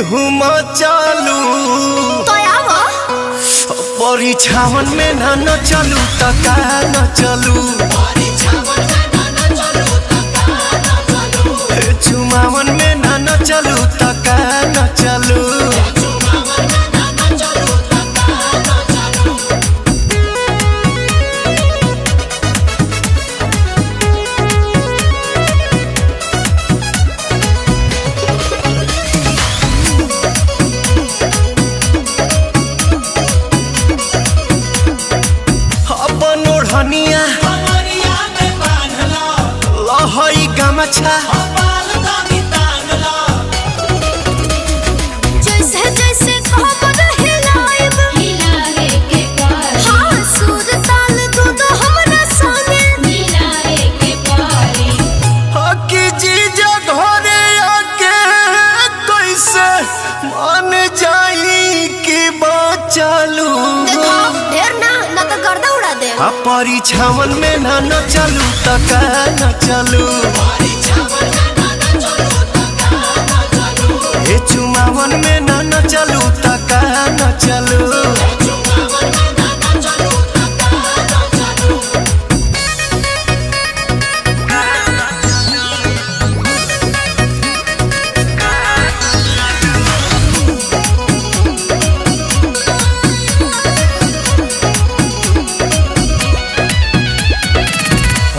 धूम चालू तो आवा परीक्षावन में न चलू तका न चलू चुमावन में न चलू तका न चलू ओढ़निया लहई गमछा जैसे जैसे खबर हिलाइब हिलाए के पारी हां सुर ताल दोनों हमरा संगे मिलाए के पारी हकी जीजा घरे आके कैसे मान जाई कि बचलू देखो ढेर ना तो गर्दा उड़ा दे परीक्षावन में न चलू तका न चलू चुमावन में न चलू तका न चलू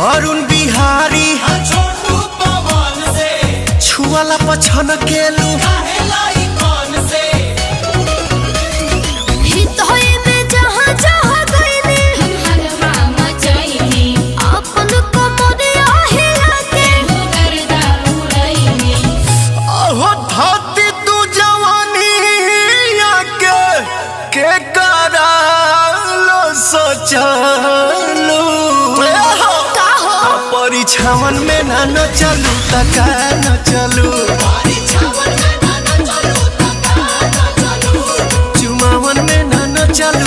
अरुण बिहारी छुआला पछन केलू हित होए में जहां जहां गईनी हम हरवा मचाईनी अपन कमरिया हिला के गर्दा उड़ाईनी ओहो धरती तू जवानी के करालो सोचलू परीक्षावन में न चलू तका न चलू चुमावन में न चलू।